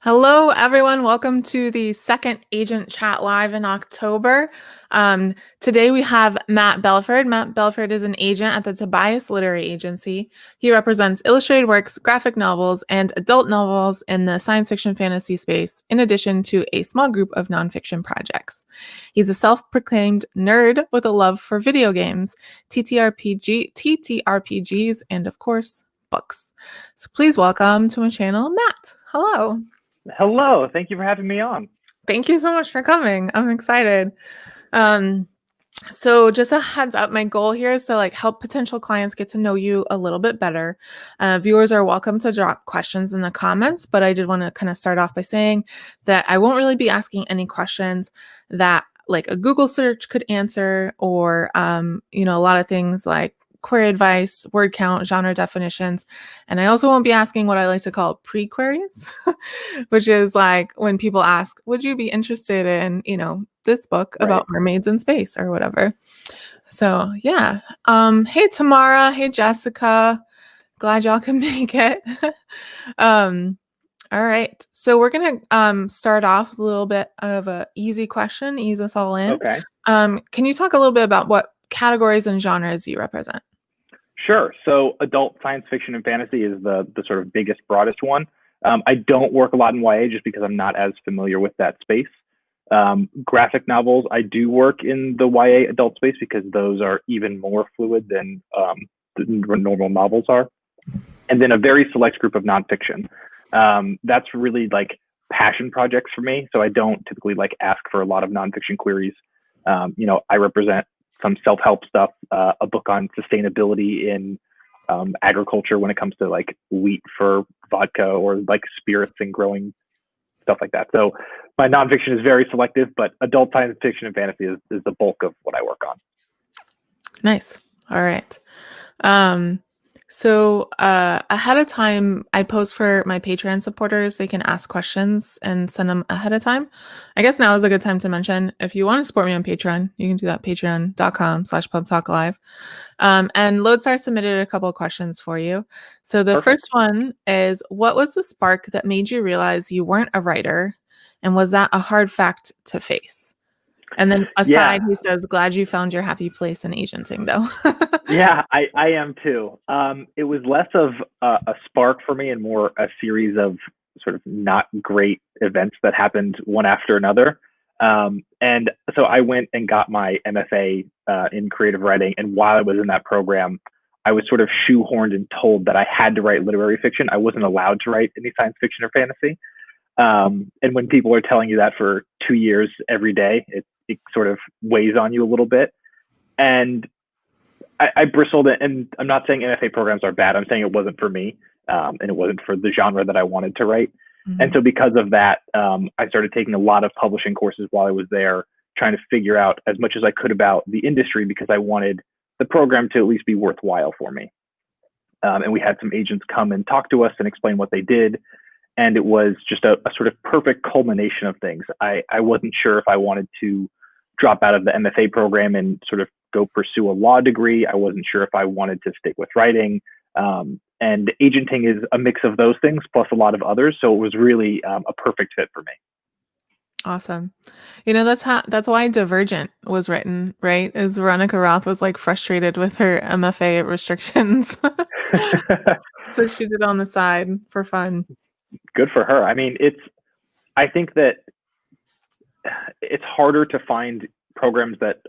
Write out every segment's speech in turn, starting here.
Hello, everyone. Welcome to the second Agent Chat Live in October. Today we have Matt Belford. Matt Belford is an agent at the Tobias Literary Agency. He represents illustrated works, graphic novels, and adult novels in the science fiction fantasy space, in addition to a small group of nonfiction projects. He's a self-proclaimed nerd with a love for video games, TTRPGs, and of course, books. So please welcome to my channel, Matt. Hello. Hello, thank you for having me on. Thank you so much for coming. I'm excited. So just a heads up, my goal here is to help potential clients get to know you a little bit better. Viewers are welcome to drop questions in the comments, but I did want to kind of start off by saying that I won't really be asking any questions that a Google search could answer, or a lot of things like query advice, word count, genre definitions. And I also won't be asking what I like to call pre-queries, which is like when people ask, would you be interested in, this book about mermaids in space or whatever? So yeah. Hey, Tamara. Hey, Jessica. Glad y'all can make it. All right. So we're going to start off with a little bit of a easy question, ease us all in. Okay. Can you talk a little bit about what categories and genres you represent? Sure. So adult science fiction and fantasy is the sort of biggest, broadest one. I don't work a lot in YA just because I'm not as familiar with that space. Graphic novels, I do work in the YA adult space because those are even more fluid than the normal novels are. And then a very select group of nonfiction. That's really like passion projects for me. So I don't typically ask for a lot of nonfiction queries. I represent some self-help stuff, a book on sustainability in agriculture when it comes to wheat for vodka, or spirits and growing stuff like that. So my nonfiction is very selective, but adult science fiction and fantasy is the bulk of what I work on. Nice. All right. So ahead of time, I post for my Patreon supporters. They can ask questions and send them ahead of time. I guess now is a good time to mention, if you want to support me on Patreon, you can do that, patreon.com/pubtalklive. And Lodestar submitted a couple of questions for you. So the first one is, what was the spark that made you realize you weren't a writer? And was that a hard fact to face? And then aside, he says, glad you found your happy place in agenting, though. Yeah, I am too. It was less of a spark for me and more a series of sort of not great events that happened one after another. And so I went and got my MFA in creative writing. And while I was in that program, I was sort of shoehorned and told that I had to write literary fiction. I wasn't allowed to write any science fiction or fantasy. And when people are telling you that for 2 years every day, it sort of weighs on you a little bit. And I bristled, and I'm not saying MFA programs are bad. I'm saying it wasn't for me, and it wasn't for the genre that I wanted to write. Mm-hmm. And so because of that, I started taking a lot of publishing courses while I was there, trying to figure out as much as I could about the industry, because I wanted the program to at least be worthwhile for me. And we had some agents come and talk to us and explain what they did. And it was just a sort of perfect culmination of things. I wasn't sure if I wanted to drop out of the MFA program and sort of go pursue a law degree. I wasn't sure if I wanted to stick with writing. And agenting is a mix of those things plus a lot of others. So it was really a perfect fit for me. Awesome. That's why Divergent was written, right? Is Veronica Roth was frustrated with her MFA restrictions. So she did it on the side for fun. Good for her. I mean, I think that it's harder to find programs that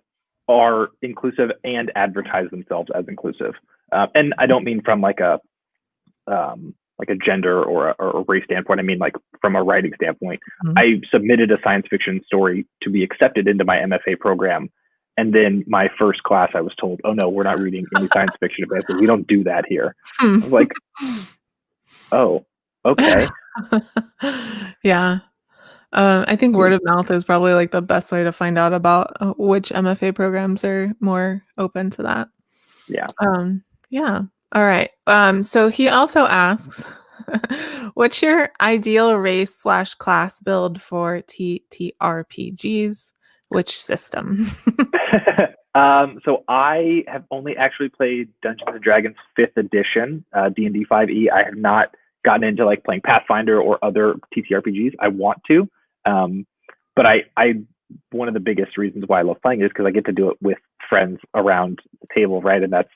are inclusive and advertise themselves as inclusive. And I don't mean from like a gender or a race standpoint. I mean, from a writing standpoint. Mm-hmm. I submitted a science fiction story to be accepted into my MFA program. And then my first class, I was told, oh no, we're not reading any science fiction about this. We don't do that here. I was like, oh, okay. Yeah. I think word of mouth is probably the best way to find out about which MFA programs are more open to that. Yeah. Yeah. All right. So he also asks, what's your ideal race/class build for TTRPGs? Which system? So I have only actually played Dungeons and Dragons 5th edition, D&D 5e. I have not gotten into like playing Pathfinder or other TTRPGs. I want to, but I one of the biggest reasons why I love playing is because I get to do it with friends around the table, right? And that's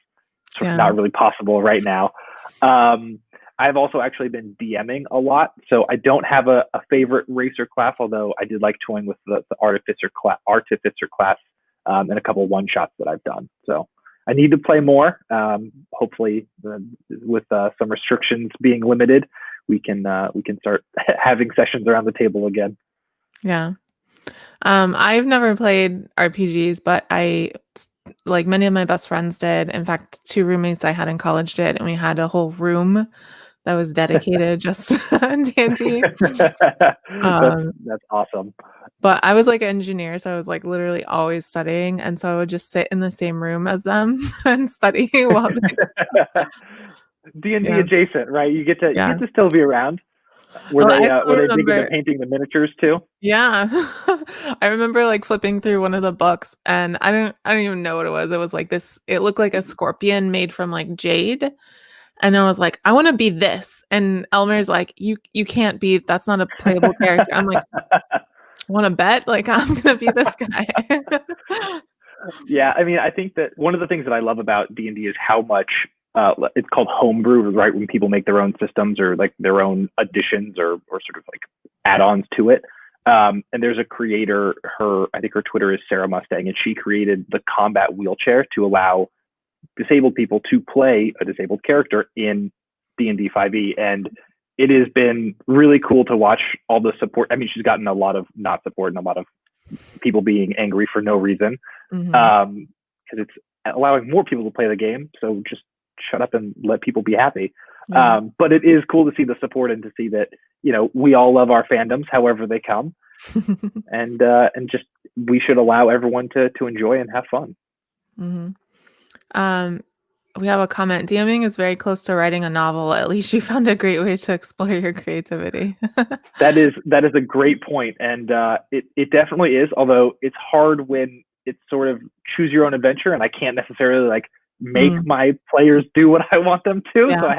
sort of not really possible right now. I've also actually been DMing a lot, so I don't have a favorite race or class, although I did like toying with the artificer class and a couple one shots that I've done. So I need to play more. Hopefully, with some restrictions being limited, we can start having sessions around the table again. Yeah. I've never played RPGs, but like many of my best friends did. In fact, 2 roommates I had in college did, and we had a whole room that was dedicated just to D&D. That's awesome. But I was like an engineer, so I was like literally always studying, and so I would just sit in the same room as them and study while they D&D adjacent, right? You get to still be around. Were Well, they I still were they big into remember painting the miniatures too? Yeah. I remember like flipping through one of the books, and I don't even know what it was. It was like this, it looked like a scorpion made from like jade. And I was like, I want to be this. And Elmer's like, you can't be, that's not a playable character. I'm like, want to bet? Like, I'm gonna be this guy. Yeah, I mean, I think that one of the things that I love about D&D is how much it's called homebrew, right? When people make their own systems or like their own additions or sort of like add-ons to it. And there's a creator, I think her Twitter is Sarah Mustang, and she created the combat wheelchair to allow disabled people to play a disabled character in D&D 5e. And it has been really cool to watch all the support. I mean, she's gotten a lot of not support and a lot of people being angry for no reason, because it's allowing more people to play the game. So just shut up and let people be happy. But it is cool to see the support and to see that, we all love our fandoms, however they come, and just we should allow everyone to enjoy and have fun. We have a comment. DMing is very close to writing a novel. At least you found a great way to explore your creativity. That is a great point, and it definitely is. Although it's hard when it's sort of choose your own adventure, and I can't necessarily like make my players do what I want them to. Yeah. So I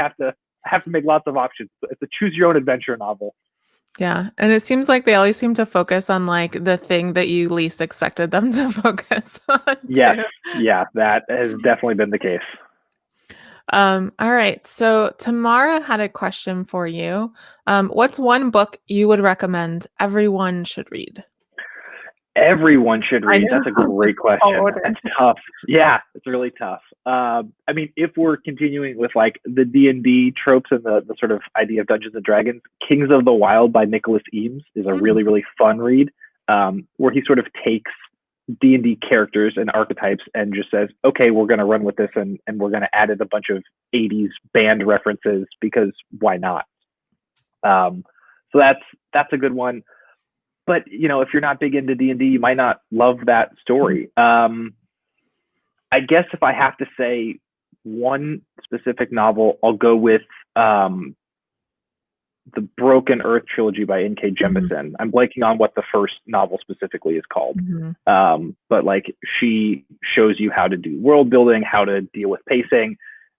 have to make lots of options. It's a choose your own adventure novel. Yeah, and it seems like they always seem to focus on like the thing that you least expected them to focus on. Yes, yeah, that has definitely been the case. All right. So Tamara had a question for you. What's one book you would recommend everyone should read? Everyone should read. That's a great question. That's tough. Yeah, it's really tough. I mean, if we're continuing with like the D&D tropes and the sort of idea of Dungeons and Dragons, Kings of the Wild by Nicolas Eames is a really, really fun read, where he sort of takes D&D characters and archetypes and just says, okay, we're going to run with this, and we're going to add in a bunch of 80s band references because why not? So that's a good one. But if you're not big into D&D, you might not love that story. I guess if I have to say one specific novel, I'll go with the Broken Earth trilogy by N.K. Jemisin. I'm blanking on what the first novel specifically is called. But like she shows you how to do world building, how to deal with pacing.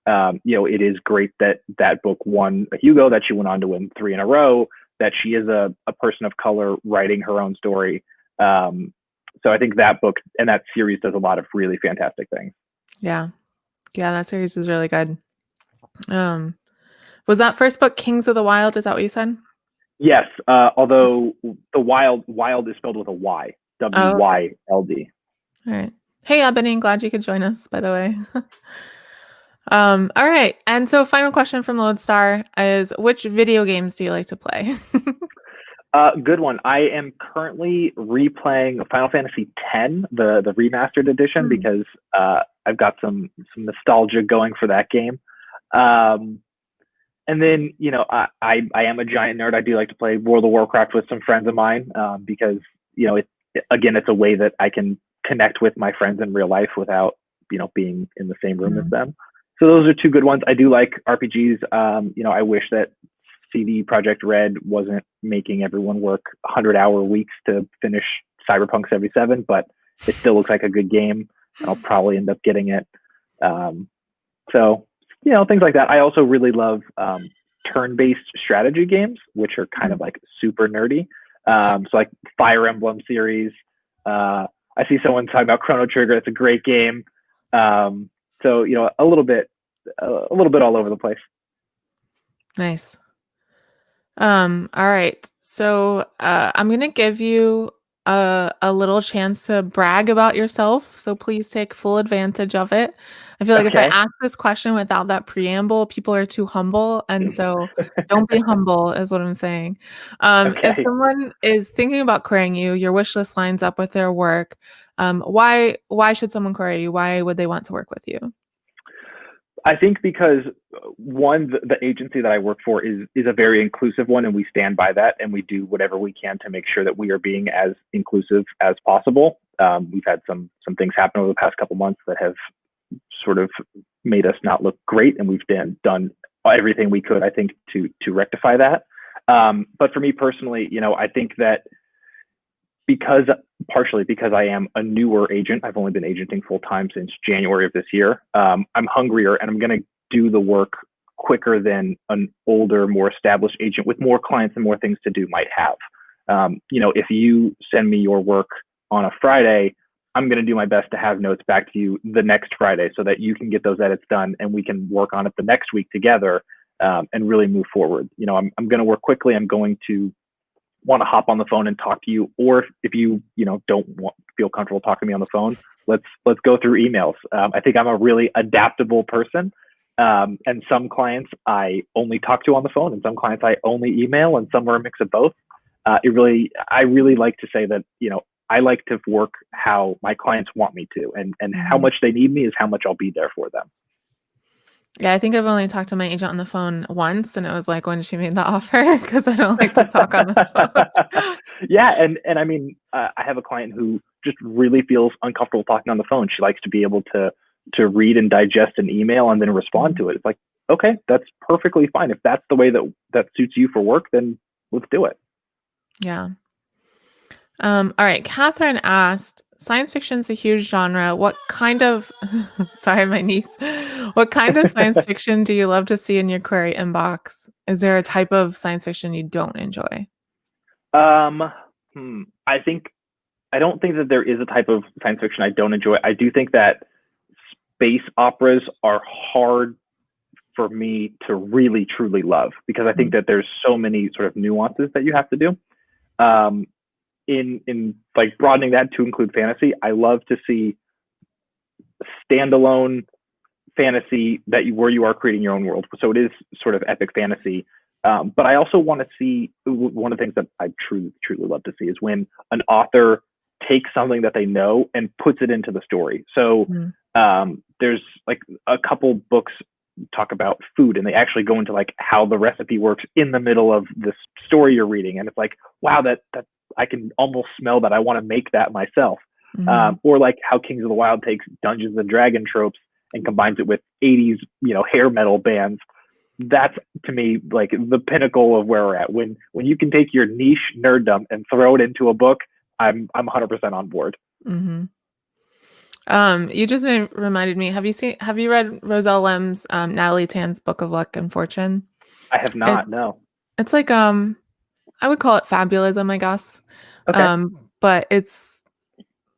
It is great that book won a Hugo, that she went on to win 3 in a row, that she is a person of color writing her own story. So I think that book and that series does a lot of really fantastic things. Yeah, that series is really good. Was that first book Kings of the Wild? Is that what you said? Yes, although the wild is spelled with a Y, W-Y-L-D. All right. Hey, Ebony, glad you could join us, by the way. All right. And so final question from Lodestar is, which video games do you like to play? Good one. I am currently replaying Final Fantasy X, the remastered edition, because I've got some nostalgia going for that game. And then, I am a giant nerd. I do like to play World of Warcraft with some friends of mine, because, it's a way that I can connect with my friends in real life without, being in the same room as them. So those are 2 good ones. I do like RPGs. I wish that CD Projekt Red wasn't making everyone work 100-hour weeks to finish Cyberpunk 77, but it still looks like a good game, and I'll probably end up getting it. So, things like that. I also really love turn-based strategy games, which are kind of like super nerdy. So like Fire Emblem series. I see someone talking about Chrono Trigger. It's a great game. So a little bit all over the place. Nice. All right. So I'm gonna give you a little chance to brag about yourself. So please take full advantage of it. I feel like if I Okay. ask this question without that preamble, people are too humble, and so don't be humble, is what I'm saying. If Okay. someone is thinking about querying you, your wish list lines up with their work. Why should someone query you? Why would they want to work with you? I think because one, the agency that I work for is a very inclusive one, and we stand by that, and we do whatever we can to make sure that we are being as inclusive as possible. We've had some things happen over the past couple months that have sort of made us not look great, and we've done everything we could, I think, to rectify that. But for me personally, I think that partially because I am a newer agent, I've only been agenting full time since January of this year. I'm hungrier, and I'm going to do the work quicker than an older, more established agent with more clients and more things to do might have. If you send me your work on a Friday, I'm going to do my best to have notes back to you the next Friday so that you can get those edits done and we can work on it the next week together, and really move forward. I'm going to work quickly. I'm going to want to hop on the phone and talk to you, or if you don't feel comfortable talking to me on the phone, let's go through emails. I think I'm a really adaptable person, and some clients I only talk to on the phone, and some clients I only email, and some are a mix of both. I really like to say that I like to work how my clients want me to, and how much they need me is how much I'll be there for them. Yeah, I think I've only talked to my agent on the phone once, and it was like when she made the offer because I don't like to talk on the phone. Yeah, and I mean, I have a client who just really feels uncomfortable talking on the phone. She likes to be able to read and digest an email and then respond to it. It's like, okay, that's perfectly fine. If that's the way that suits you for work, then let's do it. Yeah. All right. Catherine asked, science fiction is a huge genre. What kind of, sorry, my niece, what kind of science fiction do you love to see in your query inbox? Is there a type of science fiction you don't enjoy? Um, I think I don't think that there is a type of science fiction I don't enjoy. I do think that space operas are hard for me to really truly love, because I think that there's so many sort of nuances that you have to do. In like broadening that to include fantasy, I love to see standalone fantasy where you are creating your own world. So it is sort of epic fantasy. But I also want to see, one of the things that I truly love to see is when an author takes something that they know and puts it into the story. So there's like a couple books talk about food, and they actually go into like how the recipe works in the middle of this story you're reading. And it's like, wow, that I can almost smell that. I want to make that myself. Or like how Kings of the Wild takes Dungeons and Dragon tropes and combines it with 80s, hair metal bands. That's, to me, like the pinnacle of where we're at. When you can take your niche nerddom and throw it into a book, I'm 100% on board. Mm-hmm. You just reminded me. Have you read Roselle Lem's Natalie Tan's Book of Luck and Fortune? I have not. No. It's like I would call it fabulism, I guess. Okay. But it's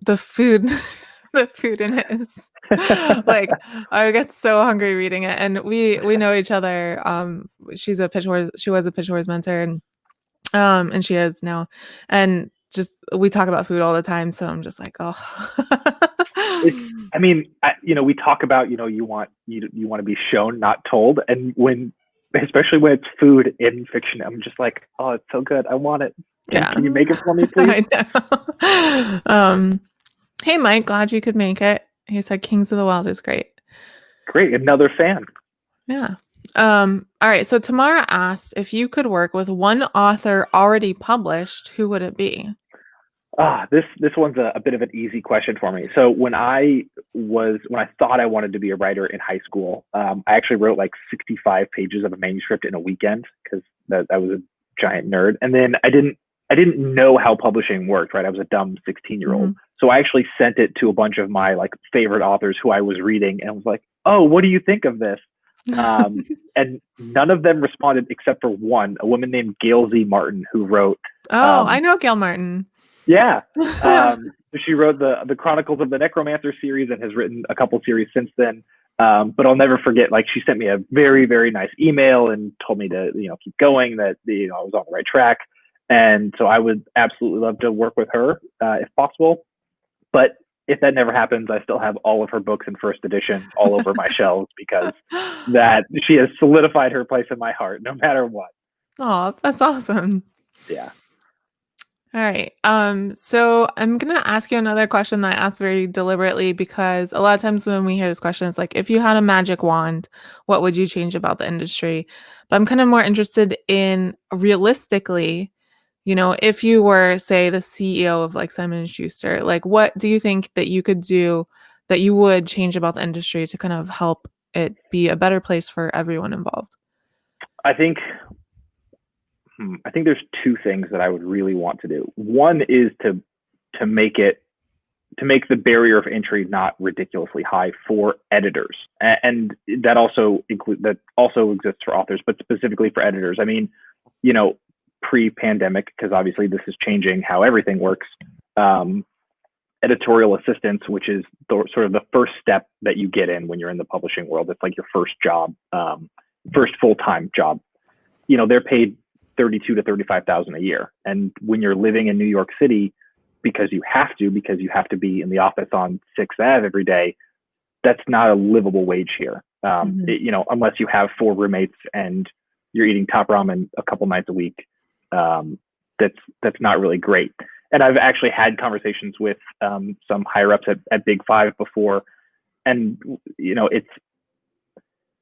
the food the food in it is like I get so hungry reading it, and we know each other. She was a Pitch Wars mentor, and she is now, and just we talk about food all the time, so I'm just like, oh. I mean, we talk about, you want to be shown, not told, and especially when it's food in fiction, I'm just like, oh, it's so good, I want it. Can you make it for me, please? I know. Hey Mike, glad you could make it. He said Kings of the Wild is great. Great, another fan. Yeah. All right, so Tamara asked if you could work with one author already published, who would it be? This one's a bit of an easy question for me. So when I thought I wanted to be a writer in high school, I actually wrote like 65 pages of a manuscript in a weekend, because I was a giant nerd. And then I didn't know how publishing worked, right? I was a dumb 16-year-old. So I actually sent it to a bunch of my like favorite authors who I was reading, and was like, oh, what do you think of this? And none of them responded except for one, a woman named Gail Z. Martin, who wrote, Oh, I um, know Gail Martin. yeah, she wrote the Chronicles of the Necromancer series and has written a couple series since then. But I'll never forget, like, she sent me a very, very nice email and told me to, keep going, that, I was on the right track. And so I would absolutely love to work with her if possible. But if that never happens, I still have all of her books in first edition all over my shelves, because that she has solidified her place in my heart no matter what. Oh, that's awesome. Yeah. All right. So I'm gonna ask you another question that I asked very deliberately, because a lot of times when we hear this question, it's like, if you had a magic wand, what would you change about the industry? But I'm kind of more interested in, realistically, if you were, say, the CEO of like Simon and Schuster, like, what do you think that you could do that you would change about the industry to kind of help it be a better place for everyone involved? I think I think there's two things that I would really want to do. One is to make it to make the barrier of entry not ridiculously high for editors, and that also exists for authors, but specifically for editors. I mean, pre-pandemic, because obviously this is changing how everything works. Editorial assistants, which is sort of the first step that you get in when you're in the publishing world. It's like your first job, first full-time job. They're paid 32 to 35,000 a year, and when you're living in New York City, because you have to be in the office on 6th Ave every day, that's not a livable wage here. Unless you have 4 roommates and you're eating top ramen a couple nights a week, that's not really great. And I've actually had conversations with some higher ups at Big Five before, and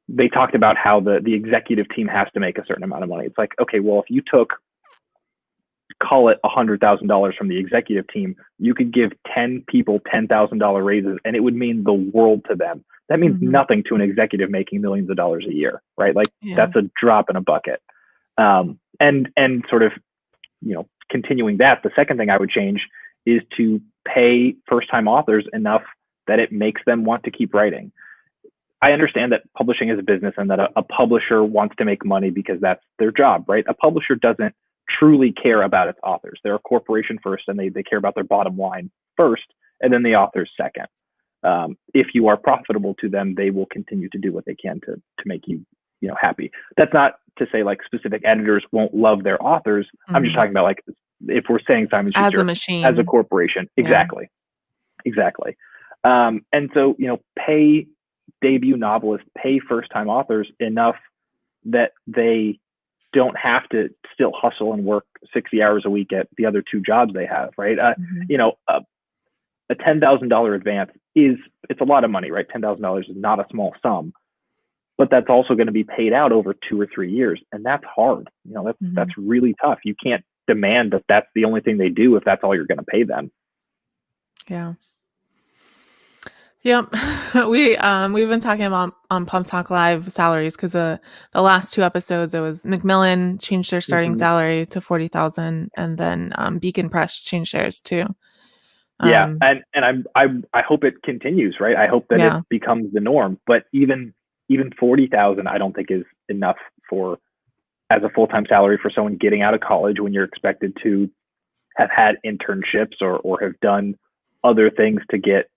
they talked about how the executive team has to make a certain amount of money. It's like, okay, well, if you call it $100,000 from the executive team, you could give 10 people $10,000 raises, and it would mean the world to them. That means nothing to an executive making millions of dollars a year, right? Like, that's a drop in a bucket. And sort of, continuing that, the second thing I would change is to pay first-time authors enough that it makes them want to keep writing. I understand that publishing is a business, and that a publisher wants to make money because that's their job, right? A publisher doesn't truly care about its authors. They're a corporation first, and they care about their bottom line first, and then the authors second. If you are profitable to them, they will continue to do what they can to make you, happy. That's not to say like specific editors won't love their authors. I'm just talking about, like, if we're saying Simon Schuster As a machine, as a corporation, exactly. And so, pay debut novelists, pay first-time authors enough that they don't have to still hustle and work 60 hours a week at the other 2 jobs they have, right? A $10,000 advance it's a lot of money, right? $10,000 is not a small sum, but that's also going to be paid out over 2 or 3 years, and that's hard. That's really tough. You can't demand that that's the only thing they do if that's all you're going to pay them. Yeah. Yep. We've been talking about on Pump Talk Live salaries, because the last 2 episodes, it was Macmillan changed their starting salary to 40,000, and then Beacon Press changed theirs too. Yeah, and I hope it continues, right? I hope that it becomes the norm. But even 40,000, I don't think is enough as a full-time salary for someone getting out of college, when you're expected to have had internships or have done other things to get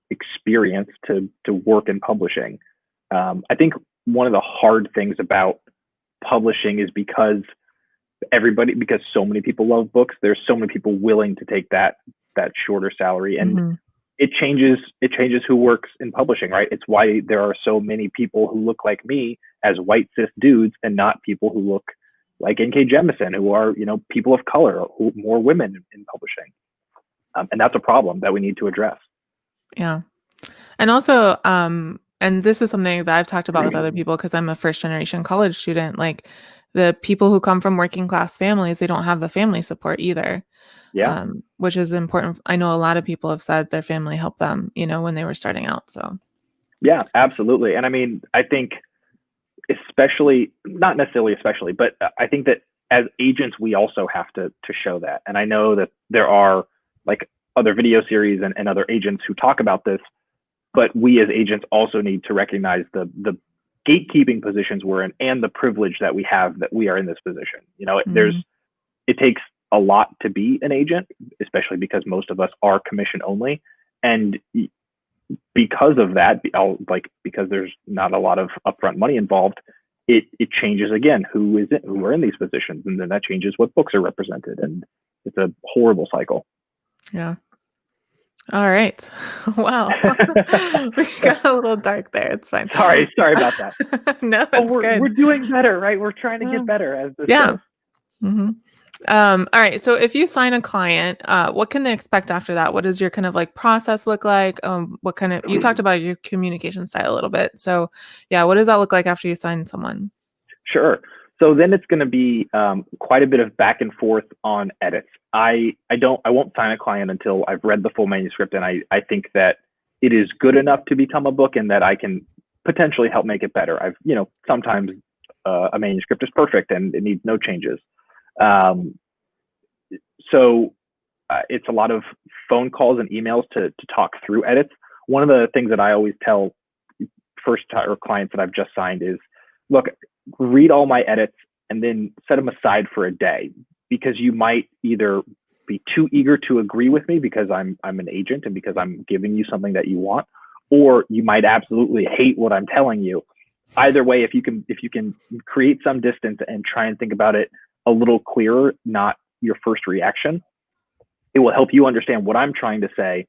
experience to work in publishing. I think one of the hard things about publishing is because so many people love books, there's so many people willing to take that shorter salary, and it changes who works in publishing, right? It's why there are so many people who look like me as white cis dudes, and not people who look like N.K. Jemisin, who are, people of color, more women in publishing. And that's a problem that we need to address. Yeah. And also, and this is something that I've talked about with other people, because I'm a first generation college student. Like, the people who come from working class families, they don't have the family support either. Yeah. Which is important. I know a lot of people have said their family helped them, when they were starting out. So. Yeah, absolutely. And I mean, I think not necessarily especially, but I think that as agents, we also have to show that. And I know that there are like other video series and other agents who talk about this, but we as agents also need to recognize the gatekeeping positions we're in and the privilege that we have that we are in this position. Mm-hmm. It takes a lot to be an agent, especially because most of us are commission only. And because of that, because there's not a lot of upfront money involved, it changes again who are in these positions, and then that changes what books are represented, and it's a horrible cycle. Yeah. All right. Wow. We got a little dark there. It's fine. Sorry about that. No, it's good. We're doing better, right? We're trying to get better as this goes. Mm-hmm. All right. So if you sign a client, what can they expect after that? What does your kind of like process look like? You talked about your communication style a little bit. So yeah, what does that look like after you sign someone? Sure. So then it's going to be quite a bit of back and forth on edits. I won't sign a client until I've read the full manuscript and I think that it is good enough to become a book and that I can potentially help make it better. Sometimes a manuscript is perfect and it needs no changes. So it's a lot of phone calls and emails to talk through edits. One of the things that I always tell first-time clients that I've just signed is, look, read all my edits and then set them aside for a day, because you might either be too eager to agree with me because I'm an agent and because I'm giving you something that you want, or you might absolutely hate what I'm telling you. Either way, if you can create some distance and try and think about it a little clearer, not your first reaction, it will help you understand what I'm trying to say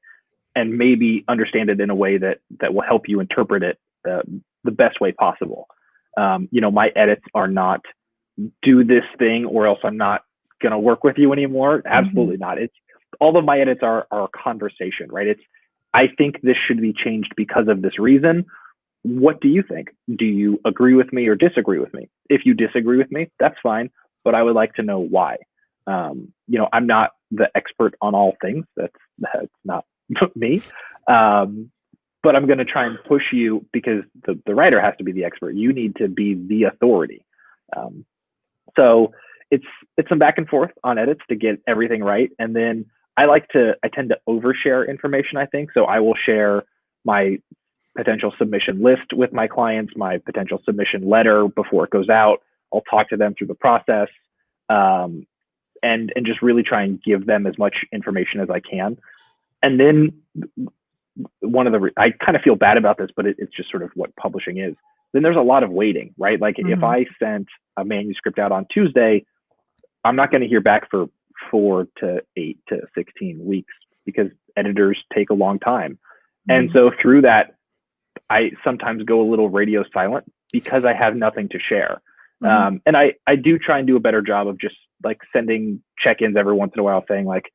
and maybe understand it in a way that will help you interpret it the best way possible. My edits are not do this thing or else I'm not going to work with you anymore. Absolutely not. It's all of my edits are a conversation, right? It's, I think this should be changed because of this reason. What do you think? Do you agree with me or disagree with me? If you disagree with me, that's fine, but I would like to know why. I'm not the expert on all things. That's not me. But I'm going to try and push you because the writer has to be the expert. You need to be the authority. So it's some back and forth on edits to get everything right. And then I tend to overshare information, I think. So I will share my potential submission list with my clients, my potential submission letter before it goes out. I'll talk to them through the process, and just really try and give them as much information as I can. And then I kind of feel bad about this, but it's just sort of what publishing is. Then there's a lot of waiting, right? Like if I sent a manuscript out on Tuesday, I'm not going to hear back for 4 to 8 to 16 weeks because editors take a long time. And so through that, I sometimes go a little radio silent because I have nothing to share. And I do try and do a better job of just like sending check-ins every once in a while saying like,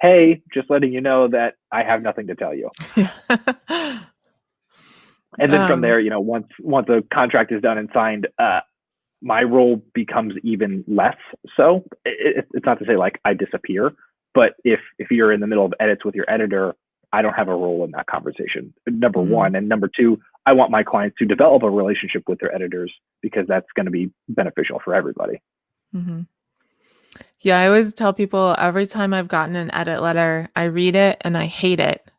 hey, just letting you know that I have nothing to tell you. And then from there, once a contract is done and signed, my role becomes even less. So it's not to say like I disappear, but if you're in the middle of edits with your editor, I don't have a role in that conversation, number one. And number two, I want my clients to develop a relationship with their editors because that's going to be beneficial for everybody. Yeah, I always tell people every time I've gotten an edit letter, I read it and I hate it.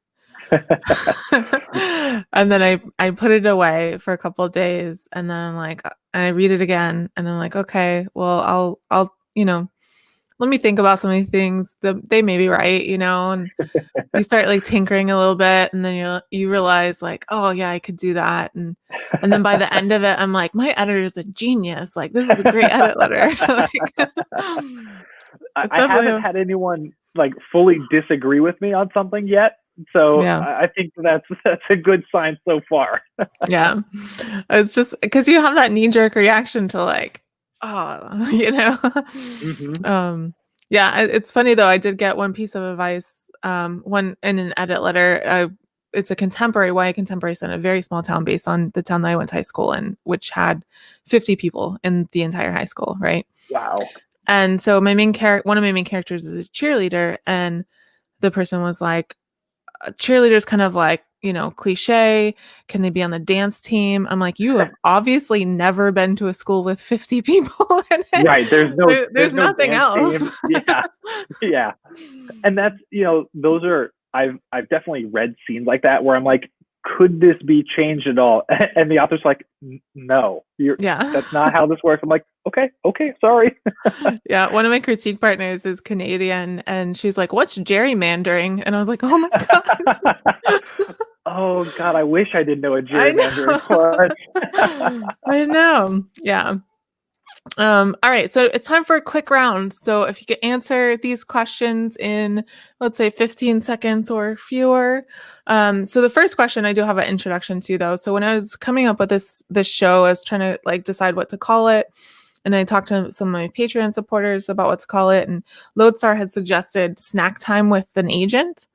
And then I put it away for a couple of days and then I'm like, I read it again and I'm like, okay, well, I'll let me think about some of these things. They may be right, and you start like tinkering a little bit and then you realize like, oh yeah, I could do that. And then by the end of it, I'm like, my editor's a genius. Like this is a great edit letter. I haven't had anyone like fully disagree with me on something yet. So yeah. I think that's a good sign so far. Yeah. It's just because you have that knee-jerk reaction to like, oh, yeah, it's funny though. I did get one piece of advice one in an edit letter. It's a contemporary YA contemporary set in a very small town based on the town that I went to high school in, which had 50 people in the entire high school, right? Wow. And so one of my main characters is a cheerleader, and the person was like, cheerleaders kind of like, cliche. Can they be on the dance team? I'm like, you have obviously never been to a school with 50 people in it. Right. There's no nothing else. Yeah. And that's, those are, I've definitely read scenes like that where I'm like, could this be changed at all? And the author's like, no, Yeah. that's not how this works. I'm like, okay, sorry. Yeah. One of my critique partners is Canadian, and she's like, "What's gerrymandering?" And I was like, "Oh my God." Oh God, I wish I didn't know what I gerrymandering was. know. I know. Yeah. All right, so it's time for a quick round. So if you could answer these questions in, let's say, 15 seconds or fewer. So the first question I do have an introduction to, though. So when I was coming up with this show, I was trying to like decide what to call it. And I talked to some of my Patreon supporters about what to call it. And Lodestar had suggested snack time with an agent,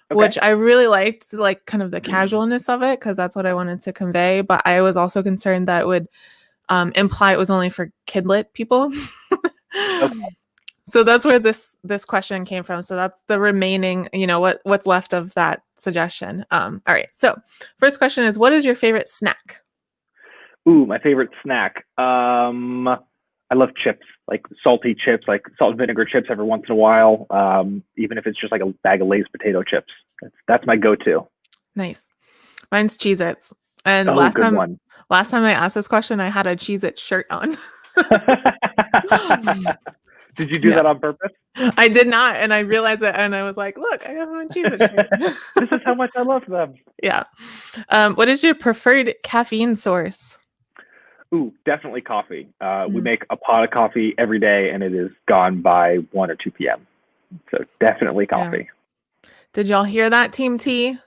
Okay. which I really liked, like kind of the casualness of it, because that's what I wanted to convey. But I was also concerned that it would imply it was only for kidlit people. Okay. So that's where this question came from. So that's the remaining, what's left of that suggestion. All right. So first question is, what is your favorite snack? Ooh, my favorite snack. I love chips, like salty chips, like salt and vinegar chips every once in a while. Even if it's just like a bag of Lay's potato chips. That's my go-to. Nice. Mine's Cheez-Its. And Oh, good one. last time I asked this question, I had a Cheez-It shirt on. Did you do Yeah. that on purpose? I did not, and I realized it, and I was like, "Look, I have a Cheez-It shirt." This is how much I love them. Yeah. What is your preferred caffeine source? Ooh, definitely coffee. We make a pot of coffee every day, and it is gone by 1 or 2 p.m. So definitely coffee. Yeah. Did y'all hear that, Team T?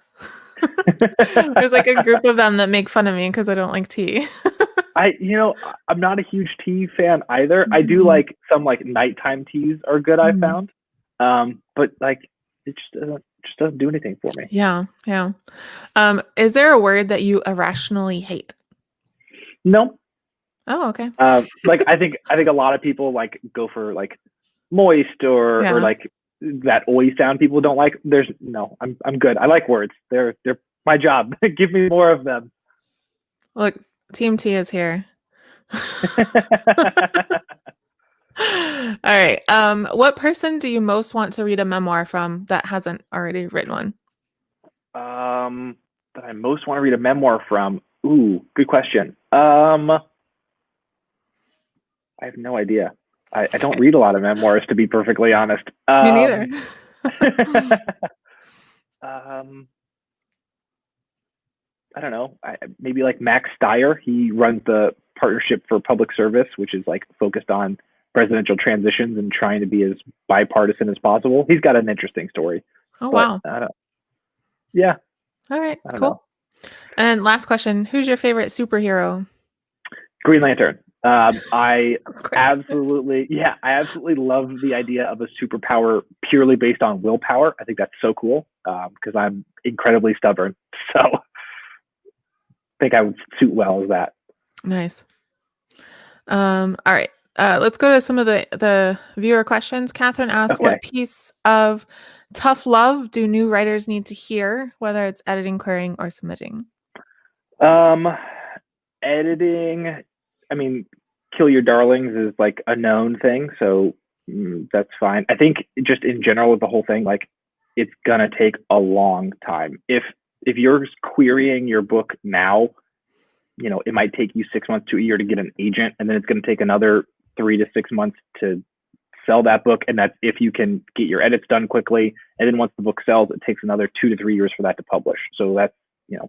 There's like a group of them that make fun of me because I don't like tea. I'm not a huge tea fan either. I do like some like nighttime teas are good. I found, but like it just doesn't do anything for me. Yeah. Is there a word that you irrationally hate? No. Oh, okay. Like I think a lot of people like go for like moist or like that oi sound people don't like. I'm good. I like words. They're my job. Give me more of them. Look, Team T is here. All right. What person do you most want to read a memoir from that hasn't already written one? That I most want to read a memoir from. Ooh, good question. I have no idea. I don't read a lot of memoirs, to be perfectly honest. Me neither. I don't know. Maybe like Max Steyer. He runs the Partnership for Public Service, which is like focused on presidential transitions and trying to be as bipartisan as possible. He's got an interesting story. Oh, wow. Yeah. All right, cool. And last question, who's your favorite superhero? Green Lantern. I absolutely love the idea of a superpower purely based on willpower. I think that's so cool because I'm incredibly stubborn. So I think I would suit well as that. Nice. All right. Let's go to some of the viewer questions. Catherine asks, what piece of tough love do new writers need to hear, whether it's editing, querying, or submitting? Editing, I mean, kill your darlings is like a known thing, so that's fine. I think just in general with the whole thing, like it's gonna take a long time. If you're querying your book now, it might take you 6 months to a year to get an agent, and then it's going to take another 3 to 6 months to sell that book. And that's if you can get your edits done quickly. And then once the book sells, it takes another 2 to 3 years for that to publish. So that's 4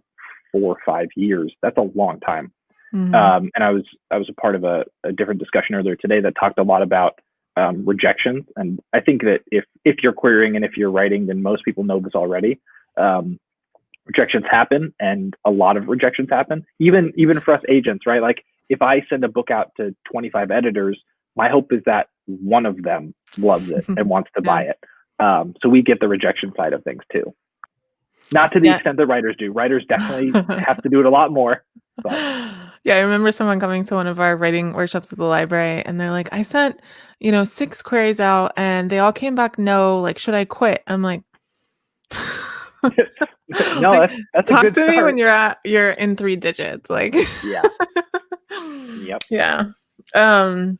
or 5 years. That's a long time. And I was a part of a different discussion earlier today that talked a lot about rejections. And I think that if you're querying and if you're writing, then most people know this already. Rejections happen, and a lot of rejections happen, even for us agents, right? Like if I send a book out to 25 editors, my hope is that one of them loves it and wants to buy it. So we get the rejection side of things too. Not to the extent that writers do. Writers definitely have to do it a lot more. But. Yeah, I remember someone coming to one of our writing workshops at the library, and they're like, I sent, 6 queries out, and they all came back no. Like, should I quit? I'm like, no, like, that's talk a good to start. me when you're in 3 digits. Like, yeah. Yep. Yeah. All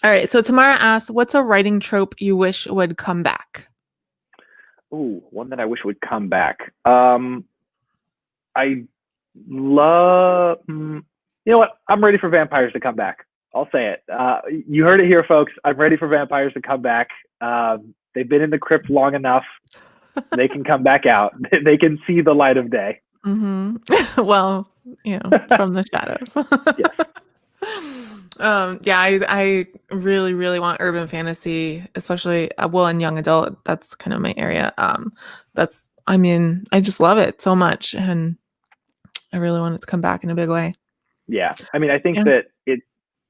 right. So Tamara asks, what's a writing trope you wish would come back? Ooh, one that I wish would come back. I love. You know what? I'm ready for vampires to come back. I'll say it. You heard it here, folks. I'm ready for vampires to come back. They've been in the crypt long enough. They can come back out. They can see the light of day. Well, from the shadows. Yes. Yeah, I really, really want urban fantasy, especially well in young adult. That's kind of my area. I just love it so much, and I really want it to come back in a big way. Yeah. I mean, I think Yeah. that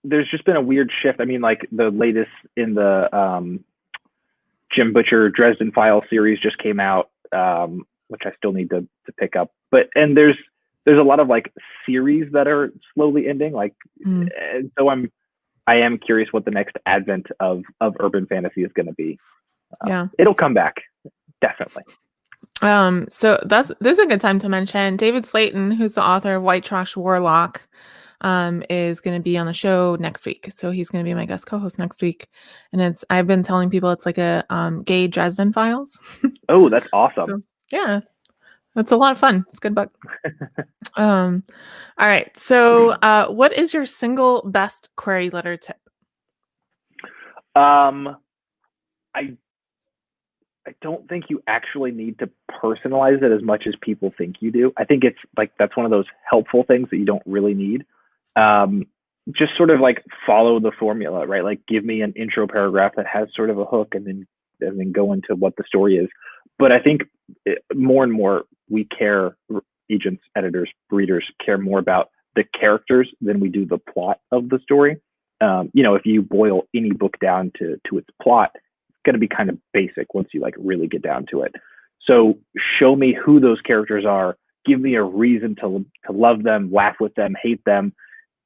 there's just been a weird shift. I mean, like the latest in the Jim Butcher Dresden Files series just came out, which I still need to pick up. And there's a lot of like series that are slowly ending. Like, and so I am curious what the next advent of urban fantasy is going to be. Yeah. It'll come back, definitely. So this is a good time to mention David Slayton, who's the author of White Trash Warlock, is going to be on the show next week. So he's going to be my guest co-host next week. And I've been telling people it's like a gay Dresden Files. Oh, that's awesome. So, yeah, that's a lot of fun. It's a good book. All right. So what is your single best query letter tip? I don't think you actually need to personalize it as much as people think you do. I think it's like that's one of those helpful things that you don't really need. Just sort of like follow the formula, right? Like give me an intro paragraph that has sort of a hook and then go into what the story is. But I think more and more we care, agents, editors, readers care more about the characters than we do the plot of the story. If you boil any book down to its plot, going to be kind of basic once you like really get down to it. So show me who those characters are. Give me a reason to love them, laugh with them, hate them.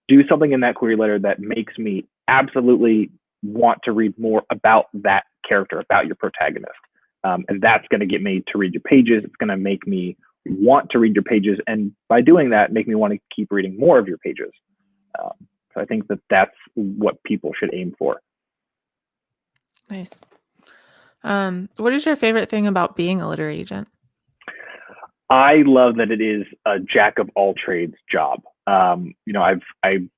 Do something in that query letter that makes me absolutely want to read more about that character, about your protagonist. And that's going to get me to read your pages. It's going to make me want to read your pages. And by doing that, make me want to keep reading more of your pages. So I think that that's what people should aim for. Nice. What is your favorite thing about being a literary agent? I love that it is a jack of all trades job. I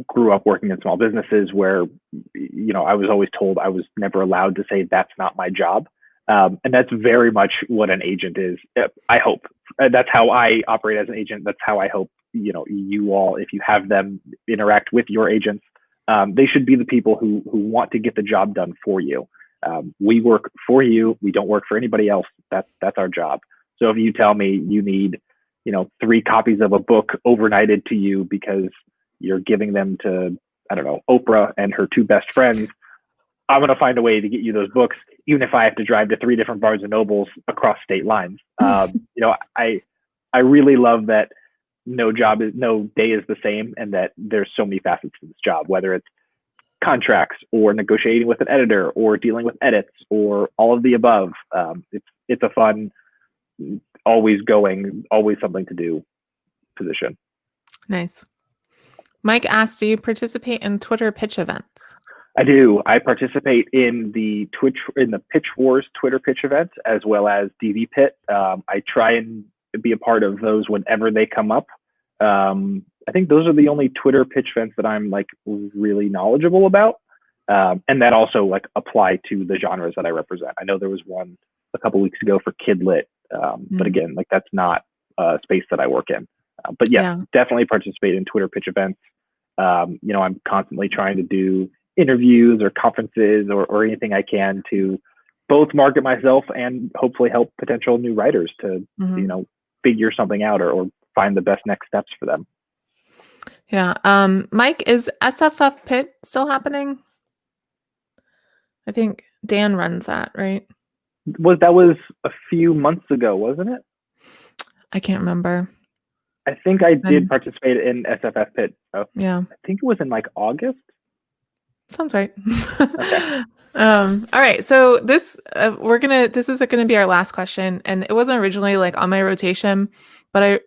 grew up working in small businesses where, I was always told I was never allowed to say that's not my job. And that's very much what an agent is. I hope that's how I operate as an agent. That's how I hope, you all, if you have them interact with your agents, they should be the people who want to get the job done for you. We work for you. We don't work for anybody else. That's our job. So if you tell me you need, 3 copies of a book overnighted to you because you're giving them to, I don't know, Oprah and her 2 best friends, I'm going to find a way to get you those books, even if I have to drive to 3 different Barnes and Nobles across state lines. I really love that no day is the same, and that there's so many facets to this job, whether it's contracts or negotiating with an editor or dealing with edits or all of the above. It's a fun, always going, always something to do position. Nice. Mike asked, do you participate in Twitter pitch events? I do. I participate in the Pitch Wars Twitter pitch events, as well as DV Pit. I try and be a part of those whenever they come up. I think those are the only Twitter pitch events that I'm like really knowledgeable about. And that also like apply to the genres that I represent. I know there was one a couple weeks ago for Kid Lit. But again, like that's not a space that I work in. But yeah, definitely participate in Twitter pitch events. I'm constantly trying to do interviews or conferences or anything I can to both market myself and hopefully help potential new writers to, figure something out or find the best next steps for them. Yeah. Mike, is SFF Pit still happening? I think Dan runs that, right? That was a few months ago, wasn't it? I can't remember. I think I did participate in SFF Pit. Yeah. I think it was in like August. Sounds right. Okay. All right. So this is gonna be our last question, and it wasn't originally like on my rotation, but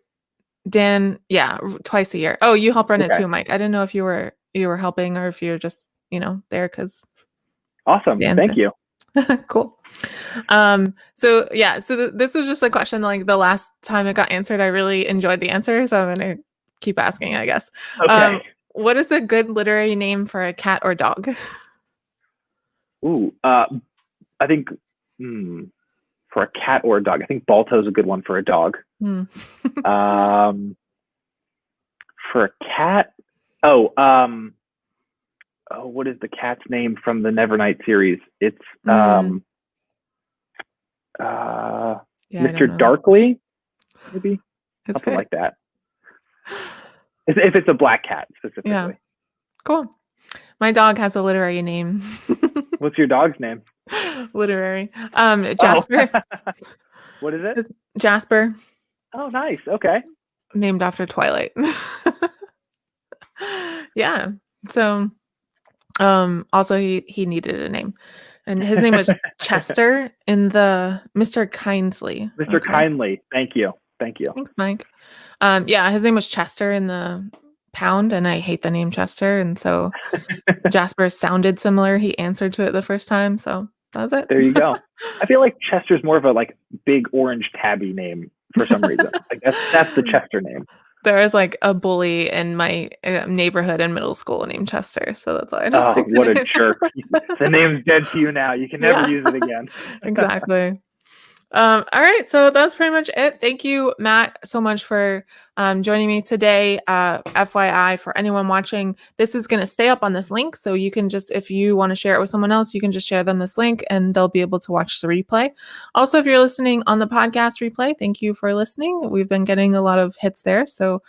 twice a year. Oh, you help run it too, Mike. I didn't know if you were helping or if you're just there because. Awesome. Thank you. Cool. So this was just a question like the last time it got answered, I really enjoyed the answer, so I'm gonna keep asking, I guess. Okay. What is a good literary name for a cat or dog? Ooh, I think for a cat or a dog, I think Balto is a good one for a dog. Hmm. For a cat, what is the cat's name from the Nevernight series? It's Yeah, I don't Mr. know. Darkly, maybe Is something it? like that. If it's a black cat Yeah. specifically. Cool. My dog has a literary name. What's your dog's name? Literary. Oh, Jasper. what is it? It's Jasper, Oh, nice. Okay. named after Twilight. Yeah. So, also he needed a name. And his name was Chester in the Mr. Kindly. Mr. Okay. Kindly. Thank you. Thank you. Thanks, Mike. Yeah, his name was Chester in the Pound, and I hate the name Chester, and so Jasper sounded similar. He answered to it the first time, so that was it. There you go. I feel like Chester's more of a like big orange tabby name for some reason. Like that's the Chester name. There was like a bully in my neighborhood in middle school named Chester, so that's why I don't Oh, like the what a name. jerk. The name's dead to you now. You can never Yeah, use it again. exactly. All right, so that's pretty much it. Thank you, Matt, so much for joining me today. FYI, for anyone watching, this is going to stay up on this link, so you can just, if you want to share it with someone else, you can just share them this link, and they'll be able to watch the replay. Also, if you're listening on the podcast replay, thank you for listening. We've been getting a lot of hits there, so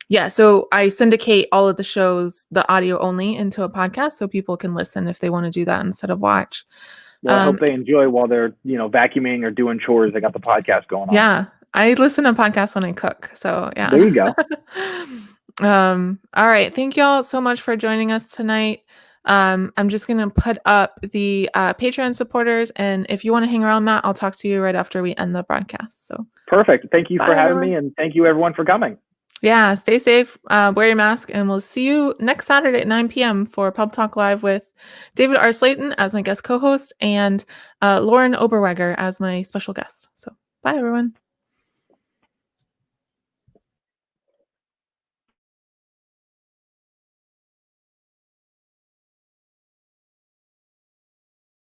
yeah, so I syndicate all of the shows, the audio only, into a podcast, so people can listen if they want to do that instead of watch. Well, I hope they enjoy while they're, vacuuming or doing chores. They got the podcast going on. Yeah, I listen to podcasts when I cook. So yeah. There you go. All right. Thank y'all so much for joining us tonight. I'm just gonna put up the Patreon supporters, and if you want to hang around, Matt, I'll talk to you right after we end the broadcast. So perfect. Thank you bye, for having everyone. me, and thank you everyone for coming. Yeah, stay safe, wear your mask, and we'll see you next Saturday at 9 p.m. for Pub Talk Live with David R. Slayton as my guest co-host and Lauren Oberweger as my special guest. So bye, everyone.